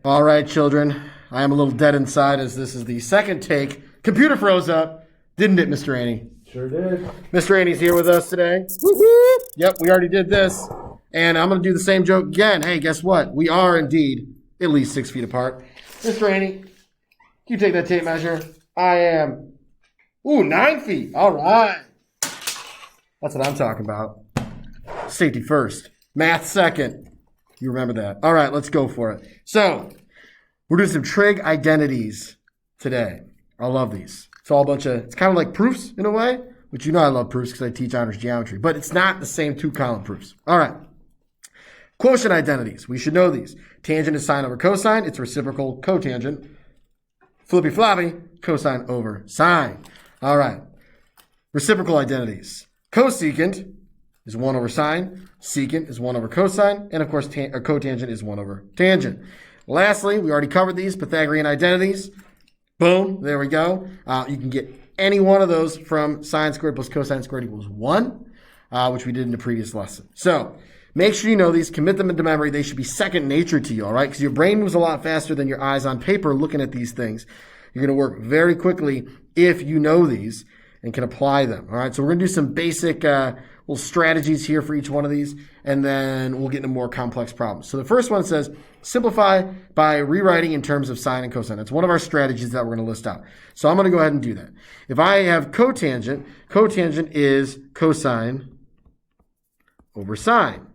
All right, children. I am a little dead inside as this is the second take. Computer froze up. Didn't it, Mr. Annie? Sure did. Mr. Annie's here with us today. Woo-hoo! Yep, we already did this. And I'm going to do the same joke again. Hey, guess what? We are indeed at least 6 feet apart. Mr. Annie, can you take that tape measure? I am, 9 feet. All right. That's what I'm talking about. Safety first. Math second. You remember that. All right, let's go for it. So, we're doing some trig identities today. I love these. It's all a bunch of, it's kind of like proofs in a way, which you know I love proofs because I teach honors geometry, but it's not the same two-column proofs. All right. Quotient identities. We should know these. Tangent is sine over cosine. It's reciprocal cotangent. Flippy floppy, cosine over sine. All right. Reciprocal identities. Cosecant is 1 over sine. Secant is 1 over cosine. And of course, cotangent is 1 over tangent. Lastly, we already covered these Pythagorean identities. Boom. There we go. You can get any one of those from sine squared plus cosine squared equals 1, which we did in the previous lesson. So make sure you know these. Commit them into memory. They should be second nature to you, all right? Because your brain moves a lot faster than your eyes on paper looking at these things. You're going to work very quickly if you know these and can apply them, all right? So we're going to do some basic little strategies here for each one of these, and then we'll get into more complex problems. So the first one says, simplify by rewriting in terms of sine and cosine. That's one of our strategies that we're going to list out. So I'm going to go ahead and do that. If I have cotangent, cotangent is cosine over sine.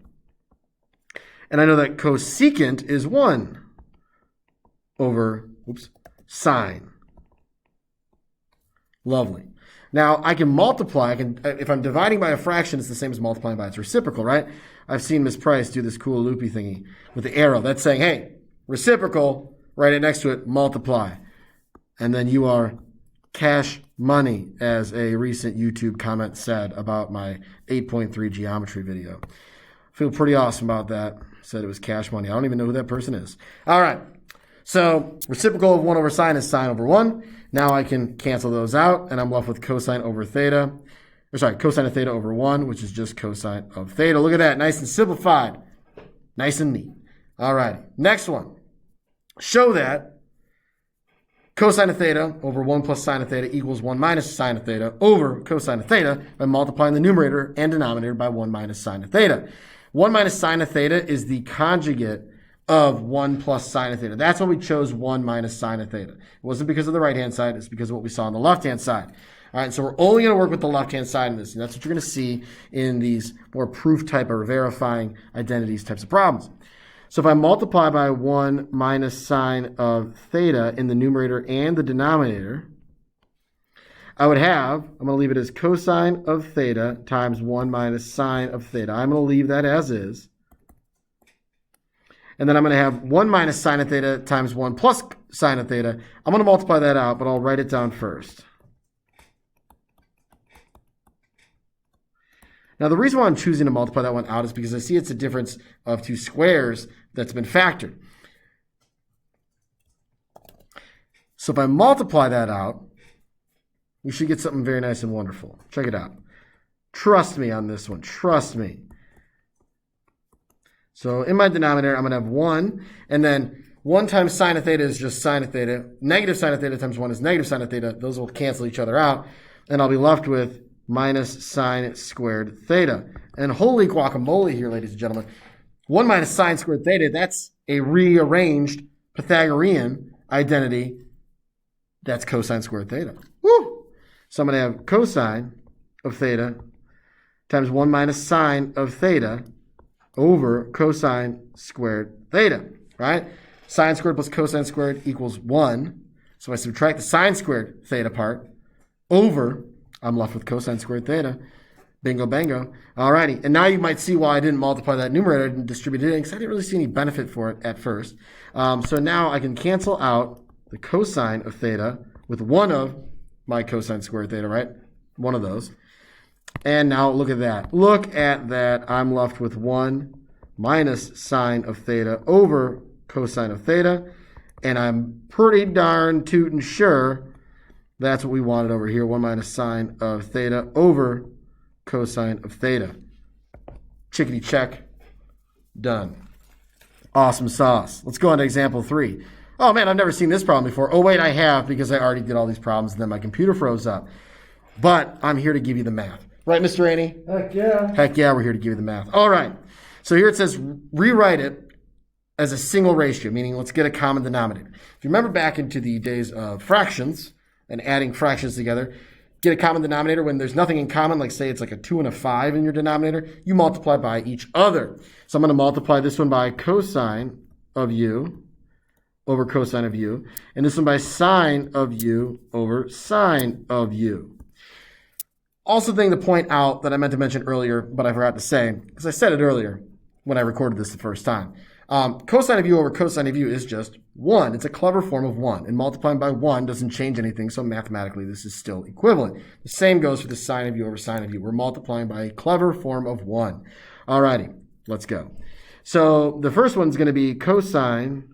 And I know that cosecant is 1 over, sine. Lovely. Now, I can multiply. If I'm dividing by a fraction, it's the same as multiplying by its reciprocal, right? I've seen Miss Price do this cool loopy thingy with the arrow. That's saying, hey, reciprocal, write it next to it, multiply. And then you are cash money, as a recent YouTube comment said about my 8.3 geometry video. I feel pretty awesome about that. Said it was cash money. I don't even know who that person is. All right. So reciprocal of 1 over sine is sine over 1. Now I can cancel those out, and I'm left with cosine over theta. Cosine of theta over 1, which is just cosine of theta. Look at that. Nice and simplified. Nice and neat. All right. Next one. Show that cosine of theta over 1 plus sine of theta equals 1 minus sine of theta over cosine of theta by multiplying the numerator and denominator by 1 minus sine of theta. 1 minus sine of theta is the conjugate of 1 plus sine of theta. That's why we chose 1 minus sine of theta. It wasn't because of the right-hand side. It's because of what we saw on the left-hand side. All right, so we're only going to work with the left-hand side in this, and that's what you're going to see in these more proof type or verifying identities types of problems. So if I multiply by 1 minus sine of theta in the numerator and the denominator, I would have, I'm going to leave it as cosine of theta times 1 minus sine of theta. I'm going to leave that as is. And then I'm going to have 1 minus sine of theta times 1 plus sine of theta. I'm going to multiply that out, but I'll write it down first. Now, the reason why I'm choosing to multiply that one out is because I see it's a difference of 2 squares that's been factored. So if I multiply that out, we should get something very nice and wonderful. Check it out. Trust me on this one. Trust me. So in my denominator, I'm going to have 1, and then 1 times sine of theta is just sine of theta. Negative sine of theta times 1 is negative sine of theta. Those will cancel each other out, and I'll be left with minus sine squared theta. And holy guacamole here, ladies and gentlemen. 1 minus sine squared theta, that's a rearranged Pythagorean identity. That's cosine squared theta. Woo! So I'm going to have cosine of theta times 1 minus sine of theta over cosine squared theta, right? Sine squared plus cosine squared equals 1. So I subtract the sine squared theta part over, I'm left with cosine squared theta. Bingo, bango. All righty. And now you might see why I didn't multiply that numerator and distribute it in, because I didn't really see any benefit for it at first. So now I can cancel out the cosine of theta with 1 of my cosine squared theta, right? One of those. And now look at that. Look at that. I'm left with 1 minus sine of theta over cosine of theta. And I'm pretty darn tootin' sure that's what we wanted over here. 1 minus sine of theta over cosine of theta. Chickadee check. Done. Awesome sauce. Let's go on to example 3. Oh man, I've never seen this problem before. Oh wait, I have, because I already did all these problems and then my computer froze up. But I'm here to give you the math. Right, Mr. Rainey? Heck yeah. Heck yeah, we're here to give you the math. All right. So here it says rewrite it as a single ratio, meaning let's get a common denominator. If you remember back into the days of fractions and adding fractions together, get a common denominator when there's nothing in common, like say it's like a 2 and a 5 in your denominator, you multiply by each other. So I'm going to multiply this one by cosine of u over cosine of u, and this one by sine of u over sine of u. Also thing to point out that I meant to mention earlier, but I forgot to say, because I said it earlier when I recorded this the first time. Cosine of u over cosine of u is just 1. It's a clever form of 1. And multiplying by 1 doesn't change anything, so mathematically this is still equivalent. The same goes for the sine of u over sine of u. We're multiplying by a clever form of 1. Alrighty, let's go. So the first one's going to be cosine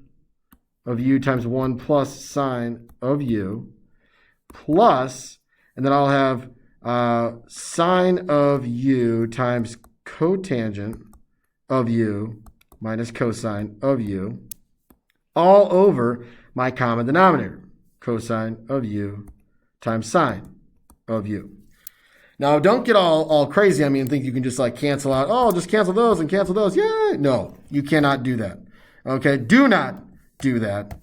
of u times 1 plus sine of u plus, and then I'll have sine of u times cotangent of u minus cosine of u all over my common denominator, cosine of u times sine of u. Now, don't get all crazy on me and think you can just like cancel out, oh, just cancel those and cancel those. Yeah, no, you cannot do that. Okay, do not do that.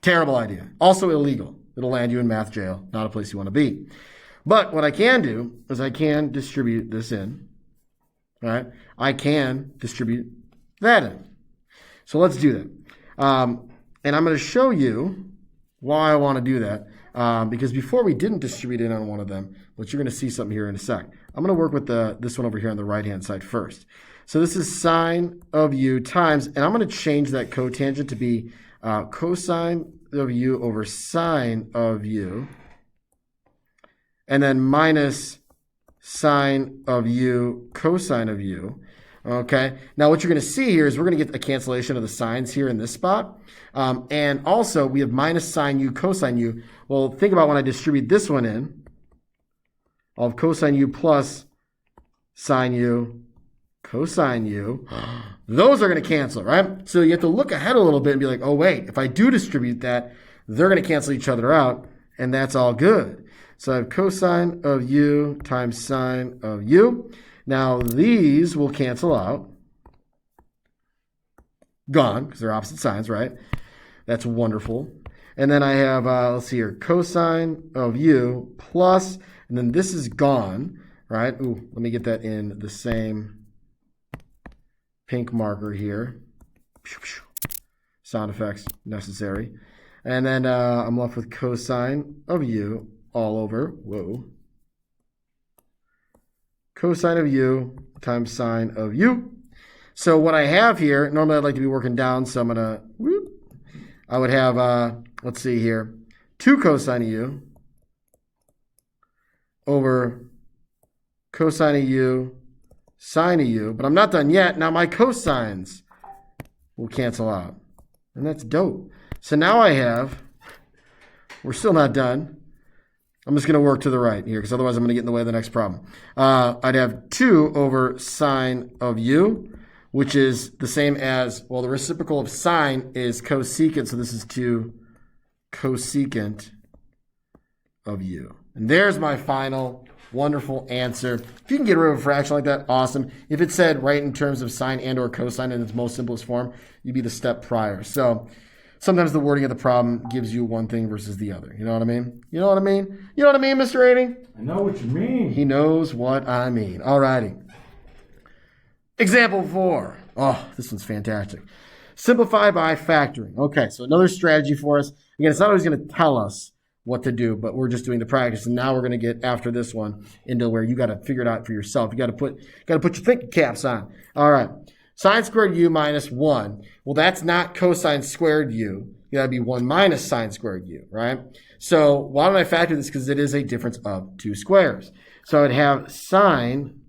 Terrible idea. Also illegal. It'll land you in math jail, not a place you want to be. But what I can do is I can distribute this in. All right, I can distribute that in. So let's do that. And I'm going to show you why I want to do that. Because before we didn't distribute in on one of them, but you're going to see something here in a sec. I'm going to work with this one over here on the right-hand side first. So this is sine of u times, and I'm going to change that cotangent to be cosine of u over sine of u, and then minus sine of u cosine of u. Okay, now what you're going to see here is we're going to get a cancellation of the signs here in this spot. And also we have minus sine u cosine u. Well, think about when I distribute this one in. I'll have cosine u plus sine u cosine u. Those are going to cancel, right? So you have to look ahead a little bit and be like, oh, wait, if I do distribute that, they're going to cancel each other out, and that's all good. So I have cosine of u times sine of u. Now, these will cancel out. Gone, because they're opposite signs, right? That's wonderful. And then I have, let's see here, cosine of u plus, and then this is gone, right? Ooh, let me get that in the same pink marker here. Sound effects necessary. And then I'm left with cosine of u all over. Whoa. Cosine of u times sine of u. So what I have here, normally I'd like to be working down, so I'm going to, I would have, let's see here, 2 cosine of u over cosine of u sine of u. But I'm not done yet. Now my cosines will cancel out. And that's dope. So now I have, we're still not done. I'm just going to work to the right here because otherwise I'm going to get in the way of the next problem. I'd have 2 over sine of u, which is the same as, well, the reciprocal of sine is cosecant, so this is 2 cosecant of u. And there's my final wonderful answer. If you can get rid of a fraction like that, awesome. If it said right in terms of sine and or cosine in its most simplest form, you'd be the step prior. So sometimes the wording of the problem gives you one thing versus the other. You know what I mean? You know what I mean? You know what I mean, Mr. Rainey? I know what you mean. He knows what I mean. All righty. Example 4. Oh, this one's fantastic. Simplify by factoring. Okay, so another strategy for us. Again, it's not always going to tell us what to do, but we're just doing the practice. And now we're going to get after this one into where you got to figure it out for yourself. You got to put your thinking caps on. All right. Sine squared u minus 1. Well, that's not cosine squared u. It got to be 1 minus sine squared u, right? So why don't I factor this? Because it is a difference of 2 squares. So I would have sine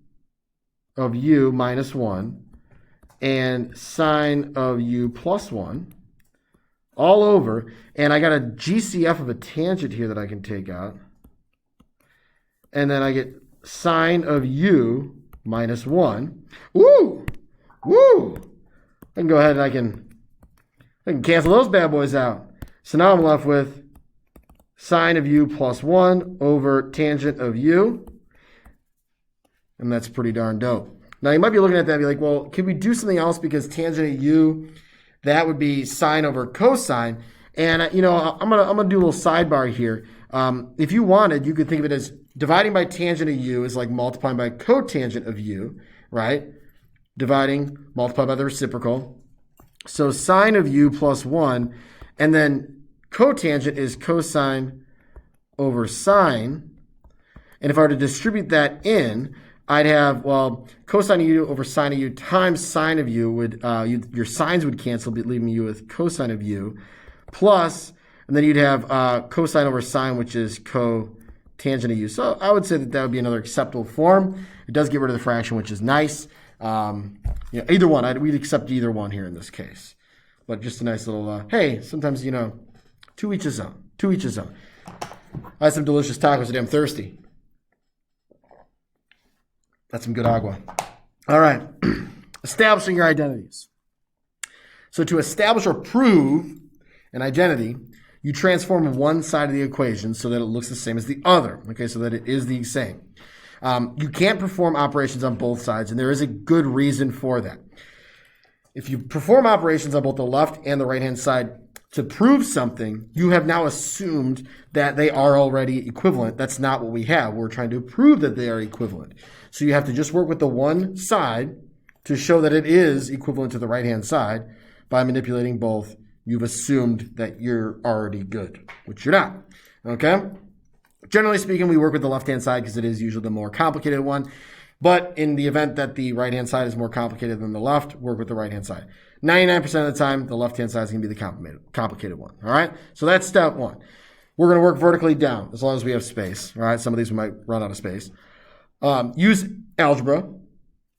of u minus 1 and sine of u plus 1 all over. And I got a GCF of a tangent here that I can take out. And then I get sine of u minus 1. Woo! Woo! I can go ahead and I can I can cancel those bad boys out. So now I'm left with sine of u plus 1 over tangent of u. And that's pretty darn dope. Now, you might be looking at that and be like, well, can we do something else? Because tangent of u, that would be sine over cosine. And, I'm gonna do a little sidebar here. If you wanted, you could think of it as dividing by tangent of u is like multiplying by cotangent of u, right? Dividing, multiply by the reciprocal. So sine of u plus 1, and then cotangent is cosine over sine. And if I were to distribute that in, I'd have, well, cosine of u over sine of u times sine of u would, your sines would cancel, leaving you with cosine of u, plus, and then you'd have cosine over sine, which is cotangent of u. So I would say that would be another acceptable form. It does get rid of the fraction, which is nice. Either one, we'd accept either one here in this case. But just a nice little, hey, sometimes, to each his own, to each his own. I had some delicious tacos today. I'm thirsty. That's some good agua. All right. Establishing your identities. So to establish or prove an identity, you transform one side of the equation so that it looks the same as the other. Okay, so that it is the same. You can't perform operations on both sides, and there is a good reason for that. If you perform operations on both the left and the right-hand side to prove something, you have now assumed that they are already equivalent. That's not what we have. We're trying to prove that they are equivalent. So you have to just work with the one side to show that it is equivalent to the right-hand side. By manipulating both, you've assumed that you're already good, which you're not. Okay? Generally speaking, we work with the left-hand side because it is usually the more complicated one. But in the event that the right-hand side is more complicated than the left, work with the right-hand side. 99% of the time, the left-hand side is going to be the complicated one. All right? So that's step one. We're going to work vertically down as long as we have space. All right? Some of these we might run out of space. Use algebra,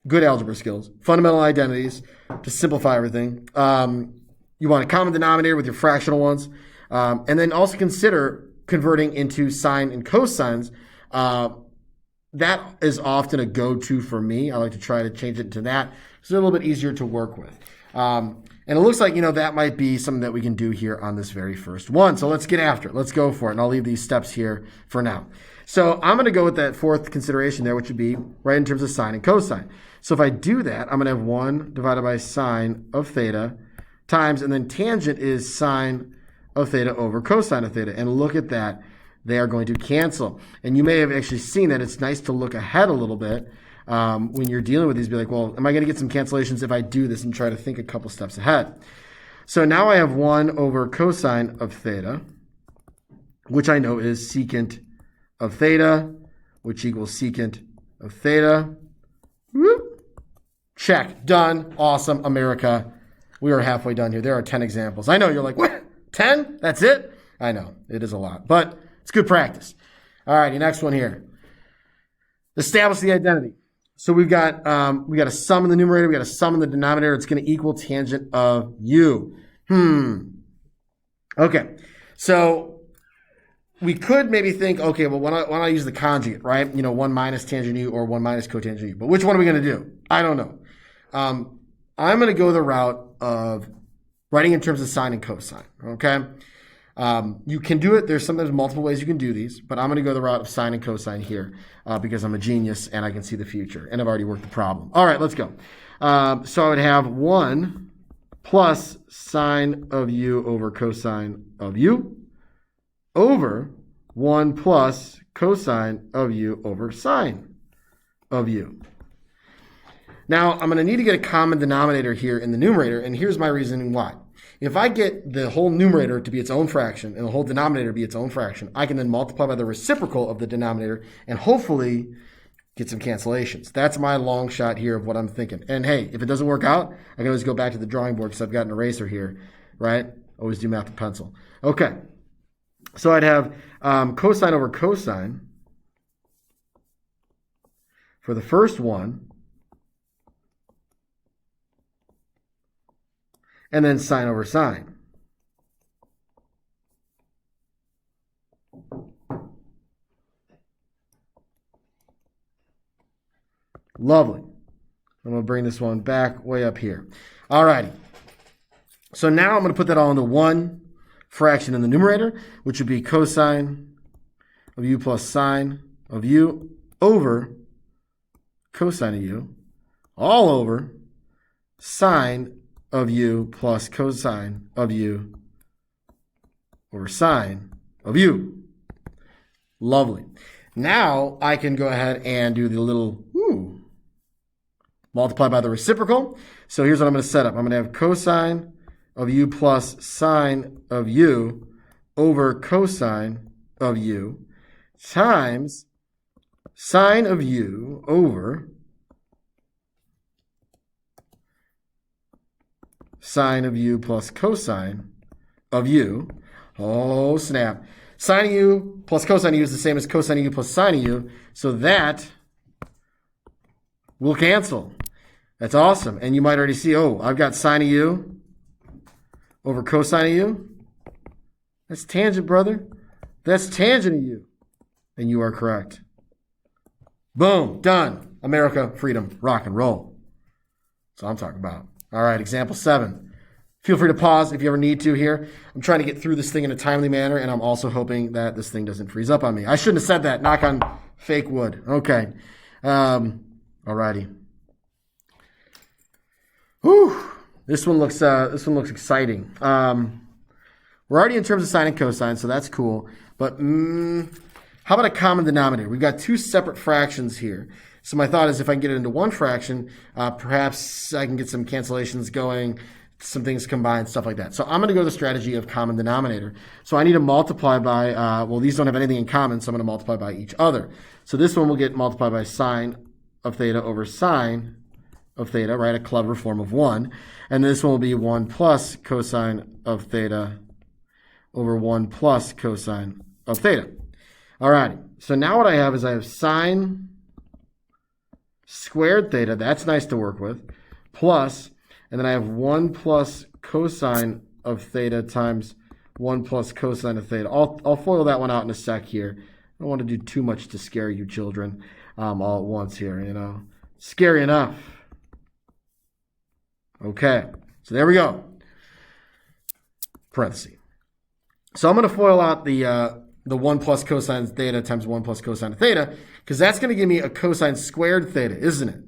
good algebra skills, fundamental identities to simplify everything. You want a common denominator with your fractional ones. And then also consider converting into sine and cosines. That is often a go-to for me. I like to try to change it to that. It's a little bit easier to work with. And it looks like, that might be something that we can do here on this very first one. So let's get after it. Let's go for it. And I'll leave these steps here for now. So I'm going to go with that fourth consideration there, which would be right in terms of sine and cosine. So if I do that, I'm going to have 1 divided by sine of theta times, and then tangent is sine of theta over cosine of theta. And look at that. They are going to cancel. And you may have actually seen that it's nice to look ahead a little bit when you're dealing with these. Be like, well, am I going to get some cancellations if I do this, and try to think a couple steps ahead? So now I have 1 over cosine of theta, which I know is secant of theta, which equals secant of theta. Whoop. Check. Done. Awesome. America. We are halfway done here. There are 10 examples. I know you're like, what? 10? That's it? I know. It is a lot. But it's good practice. All righty, next one here. Establish the identity. So we got a sum in the numerator. We got a sum in the denominator. It's going to equal tangent of u. Okay. So we could maybe think, okay, well, why don't I use the conjugate, right? 1 minus tangent u or 1 minus cotangent u. But which one are we going to do? I don't know. I'm going to go the route of writing in terms of sine and cosine, okay? You can do it. There's sometimes multiple ways you can do these, but I'm going to go the route of sine and cosine here because I'm a genius and I can see the future, and I've already worked the problem. All right, let's go. So I would have 1 plus sine of u over cosine of u over 1 plus cosine of u over sine of u. Now, I'm going to need to get a common denominator here in the numerator, and here's my reasoning why. If I get the whole numerator to be its own fraction and the whole denominator to be its own fraction, I can then multiply by the reciprocal of the denominator and hopefully get some cancellations. That's my long shot here of what I'm thinking. And hey, if it doesn't work out, I can always go back to the drawing board because I've got an eraser here, right? Always do math with pencil. Okay. So I'd have cosine over cosine for the first one, and then sine over sine. Lovely. I'm going to bring this one back way up here. All righty. So now I'm going to put that all into one fraction in the numerator, which would be cosine of u plus sine of u over cosine of u, all over sine of u plus cosine of u over sine of u. Lovely. Now I can go ahead and do the little multiply by the reciprocal. So here's what I'm going to set up. I'm going to have cosine of u plus sine of u over cosine of u times sine of u over sine of u plus cosine of u. Oh, snap. Sine of u plus cosine of u is the same as cosine of u plus sine of u, so that will cancel. That's awesome. And you might already see, oh, I've got sine of u over cosine of u. That's tangent, brother. That's tangent of u. And you are correct. Boom, done. America, freedom, rock and roll. That's what I'm talking about. All right, example 7. Feel free to pause if you ever need to here. I'm trying to get through this thing in a timely manner, and I'm also hoping that this thing doesn't freeze up on me. I shouldn't have said that. Knock on fake wood. Okay. All righty. Whew. This one looks exciting. We're already in terms of sine and cosine, so that's cool. But how about a common denominator? We've got two separate fractions here. So my thought is if I can get it into one fraction, perhaps I can get some cancellations going, some things combined, stuff like that. So I'm going to go the strategy of common denominator. So I need to multiply by, well, these don't have anything in common, so I'm going to multiply by each other. So this one will get multiplied by sine of theta over sine of theta, right? A clever form of 1. And this one will be 1 plus cosine of theta over 1 plus cosine of theta. All right. So now what I have is I have sine squared theta. That's nice to work with. Plus, and then I have 1 plus cosine of theta times 1 plus cosine of theta. I'll FOIL that one out in a sec here. I don't want to do too much to scare you children all at once here, you know. Scary enough. Okay, so there we go. Parenthesis. So I'm going to FOIL out the 1 plus cosine theta times 1 plus cosine of theta, because that's going to give me a cosine squared theta, isn't it?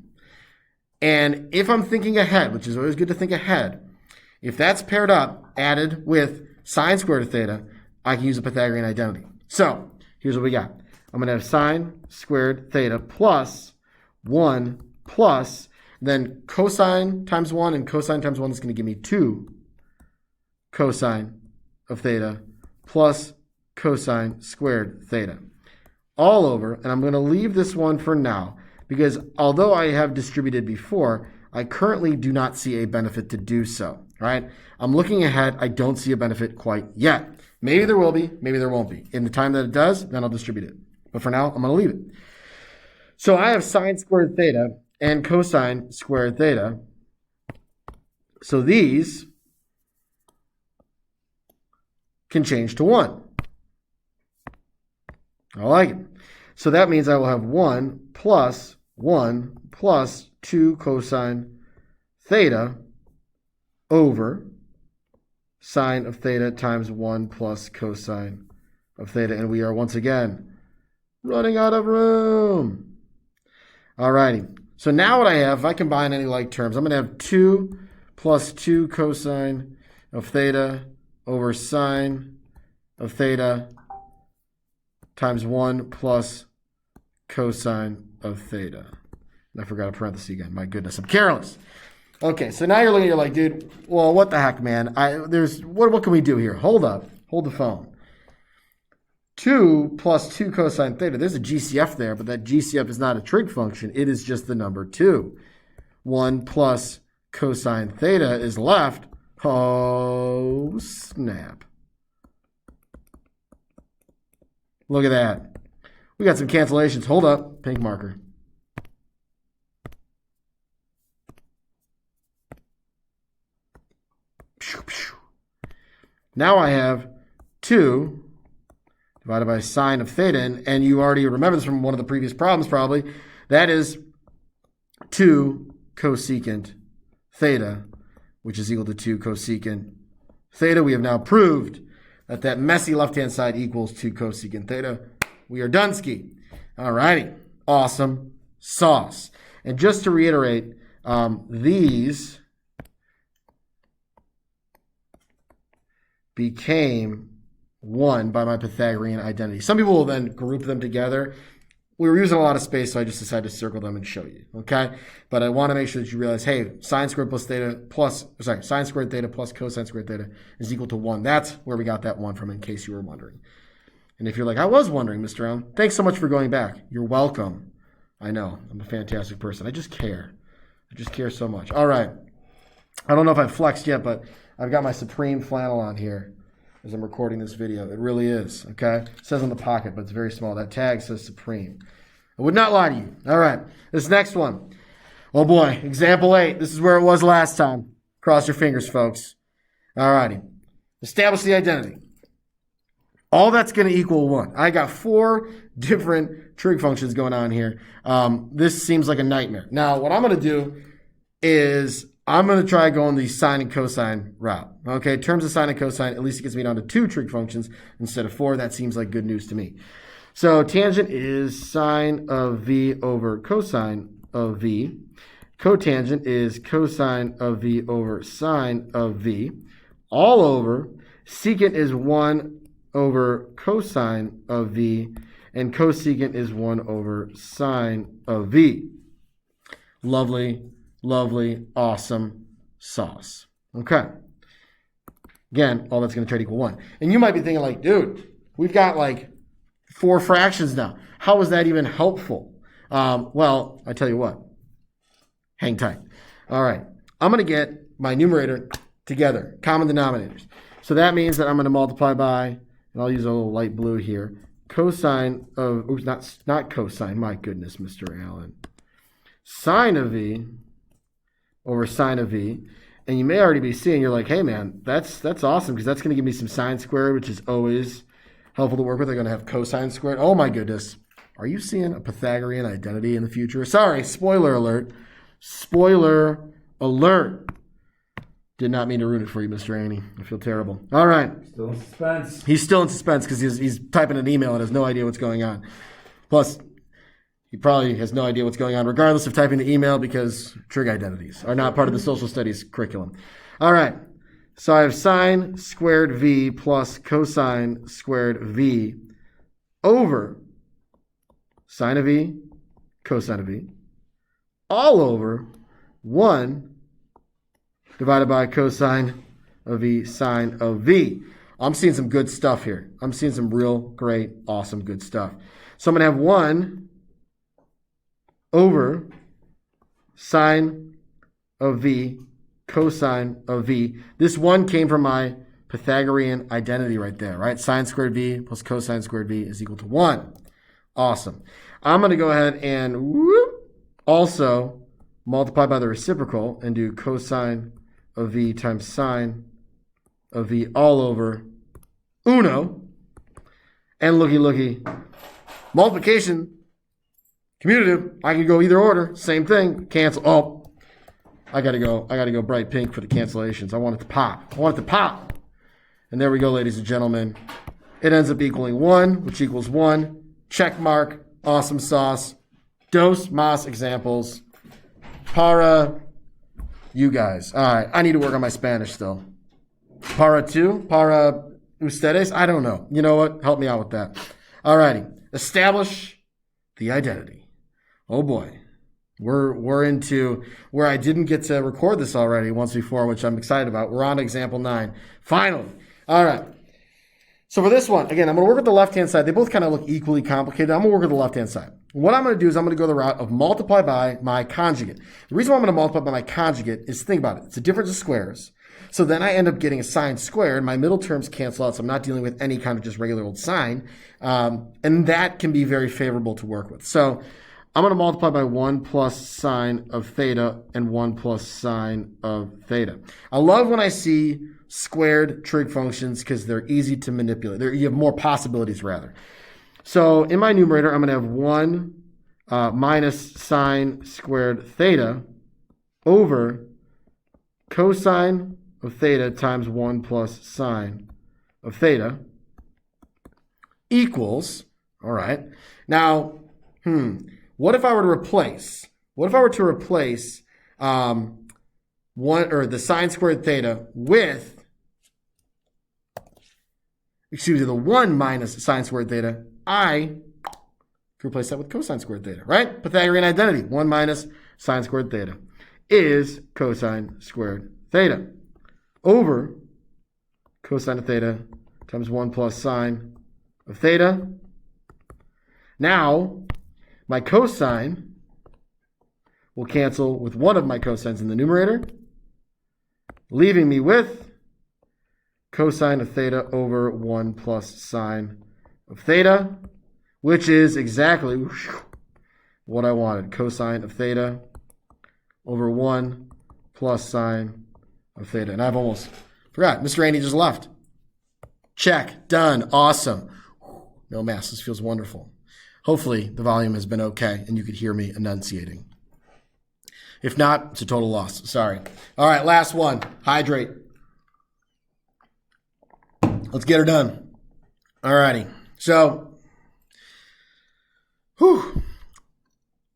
And if I'm thinking ahead, which is always good to think ahead, if that's paired up, added with sine squared of theta, I can use a Pythagorean identity. So here's what we got. I'm going to have sine squared theta plus 1 plus, then cosine times 1 and cosine times 1 is going to give me 2 cosine of theta plus cosine squared theta. All over, and I'm going to leave this one for now, because although I have distributed before, I currently do not see a benefit to do so, right? I'm looking ahead. I don't see a benefit quite yet. Maybe there will be, maybe there won't be. In the time that it does, then I'll distribute it. But for now, I'm going to leave it. So I have sine squared theta and cosine squared theta. So these can change to 1. I like it. So that means I will have 1 plus 2 cosine theta over sine of theta times 1 plus cosine of theta. And we are once again running out of room. All righty. So now what I have, if I combine any like terms, I'm going to have 2 plus 2 cosine of theta over sine of theta times 1 plus cosine of theta. I forgot a parenthesis again. My goodness, I'm careless. Okay, so now you're looking, you're like, dude, well, what the heck, man? What can we do here? Hold up. Hold the phone. 2 plus 2 cosine theta. There's a GCF there, but that GCF is not a trig function. It is just the number 2. 1 plus cosine theta is left. Oh, snap. Look at that. We got some cancellations. Hold up. Pink marker. Now I have 2 divided by sine of theta. And you already remember this from one of the previous problems probably. That is 2 cosecant theta, which is equal to 2 cosecant theta. We have now proved that that messy left-hand side equals 2 cosecant theta. We are done ski. All righty. Awesome sauce. And just to reiterate, these became 1 by my Pythagorean identity. Some people will then group them together. We were using a lot of space, so I just decided to circle them and show you, okay? But I want to make sure that you realize, hey, sine squared sine squared theta plus cosine squared theta is equal to 1. That's where we got that 1 from, in case you were wondering. And if you're like, I was wondering, Mr. Allen, thanks so much for going back. You're welcome. I know, I'm a fantastic person. I just care. I just care so much. All right. I don't know if I've flexed yet, but I've got my Supreme flannel on here as I'm recording this video. It really is, okay? It says on the pocket, but it's very small. That tag says Supreme. I would not lie to you. All right, this next one. Oh boy, example 8. This is where it was last time. Cross your fingers, folks. All righty. Establish the identity. All that's going to equal 1. I got 4 different trig functions going on here. This seems like a nightmare. Now, what I'm going to do is I'm going to try going the sine and cosine route. Okay, in terms of sine and cosine, at least it gets me down to 2 trig functions instead of 4. That seems like good news to me. So tangent is sine of v over cosine of v. Cotangent is cosine of v over sine of v. All over. Secant is 1 over cosine of v. And cosecant is 1 over sine of v. Lovely, lovely, awesome sauce. Okay. Again, all that's going to try to equal 1. And you might be thinking like, dude, we've got like 4 fractions now. How is that even helpful? Well, I tell you what. Hang tight. All right. I'm going to get my numerator together. Common denominators. So that means that I'm going to multiply by, and I'll use a little light blue here, cosine of, oops, not cosine. My goodness, Mr. Allen. Sine of v over sine of v. And you may already be seeing, you're like, hey man, that's awesome, because that's going to give me some sine squared, which is always helpful to work with. They're going to have cosine squared. Oh my goodness. Are you seeing a Pythagorean identity in the future? Sorry, spoiler alert. Spoiler alert. Did not mean to ruin it for you, Mr. Annie. I feel terrible. All right. Still in suspense. He's still in suspense because he's typing an email and has no idea what's going on. Plus, he probably has no idea what's going on, regardless of typing the email, because trig identities are not part of the social studies curriculum. All right. So I have sine squared v plus cosine squared v over sine of v, cosine of v, all over 1 divided by cosine of v, sine of v. I'm seeing some good stuff here. I'm seeing some real great, awesome, good stuff. So I'm going to have 1 over sine of v, cosine of v. This 1 came from my Pythagorean identity right there, right? Sine squared v plus cosine squared v is equal to 1. Awesome. I'm going to go ahead and also multiply by the reciprocal and do cosine of v times sine of v all over uno. And looky, multiplication, commutative, I can go either order, same thing, cancel. Oh, I gotta go bright pink for the cancellations. I want it to pop. And there we go, ladies and gentlemen. It ends up equaling 1, which equals 1. Check mark. Awesome sauce. Dos mas examples. Para you guys. All right. I need to work on my Spanish still. Para tú? Para ustedes? I don't know. You know what? Help me out with that. All righty. Establish the identity. Oh boy. We're into where I didn't get to record this already once before, which I'm excited about. We're on to example 9. Finally. All right. So for this one, again, I'm going to work with the left-hand side. They both kind of look equally complicated. I'm going to work with the left-hand side. What I'm going to do is I'm going to go the route of multiply by my conjugate. The reason why I'm going to multiply by my conjugate is, think about it. It's a difference of squares. So then I end up getting a sine squared. My middle terms cancel out, so I'm not dealing with any kind of just regular old sine. And that can be very favorable to work with. So I'm going to multiply by 1 plus sine of theta and 1 plus sine of theta. I love when I see squared trig functions because they're easy to manipulate. You have more possibilities, rather. So in my numerator, I'm going to have 1 minus sine squared theta over cosine of theta times 1 plus sine of theta equals, all right. Now, what if I were to replace, the sine squared theta with, the 1 minus sine squared theta, I can replace that with cosine squared theta, right? Pythagorean identity, 1 minus sine squared theta is cosine squared theta over cosine of theta times 1 plus sine of theta. Now, my cosine will cancel with one of my cosines in the numerator, leaving me with cosine of theta over 1 plus sine of theta, which is exactly what I wanted. Cosine of theta over 1 plus sine of theta. And I've almost forgot. Mr. Andy just left. Check. Done. Awesome. No mess. This feels wonderful. Hopefully the volume has been okay and you could hear me enunciating. If not, it's a total loss. Sorry. All right, last one. Hydrate. Let's get her done. All righty. So,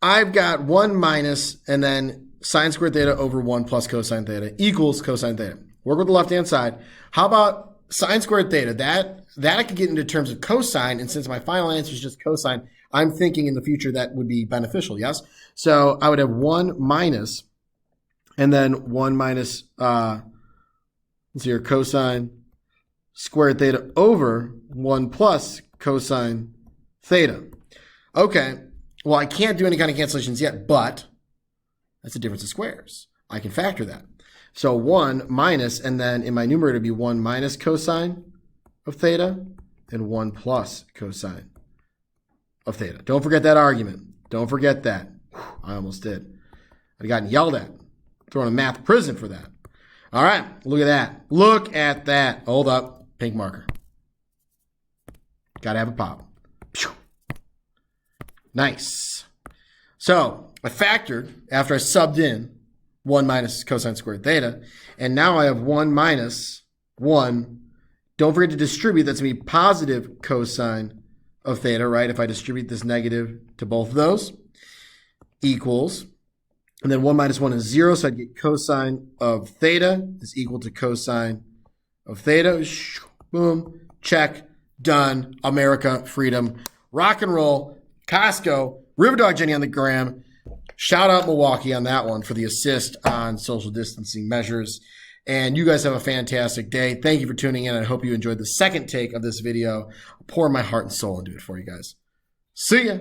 I've got 1 minus and then sine squared theta over 1 plus cosine theta equals cosine theta. Work with the left-hand side. How about sine squared theta? That I could get into terms of cosine, and since my final answer is just cosine, I'm thinking in the future that would be beneficial, yes? So I would have 1 minus, and then 1 minus, let's see here, cosine squared theta over 1 plus cosine theta. Okay, well, I can't do any kind of cancellations yet, but that's the difference of squares. I can factor that. So 1 minus, and then in my numerator it'd be 1 minus cosine of theta and 1 plus cosine of theta. Don't forget that argument. Don't forget that. I almost did. I'd gotten yelled at. Thrown in math prison for that. All right, look at that. Look at that. Hold up. Pink marker. Got to have a pop. Nice. So I factored after I subbed in 1 minus cosine squared theta, and now I have 1 minus 1. Don't forget to distribute. That's going to be positive cosine of theta, right? If I distribute this negative to both of those, equals, and then 1 minus 1 is 0, so I'd get cosine of theta is equal to cosine of theta. Boom, check, done. America, freedom, rock and roll, Costco, Riverdog Jenny on the gram. Shout out Milwaukee on that one for the assist on social distancing measures. And you guys have a fantastic day. Thank you for tuning in. I hope you enjoyed the second take of this video. I'll pour my heart and soul into it for you guys. See ya.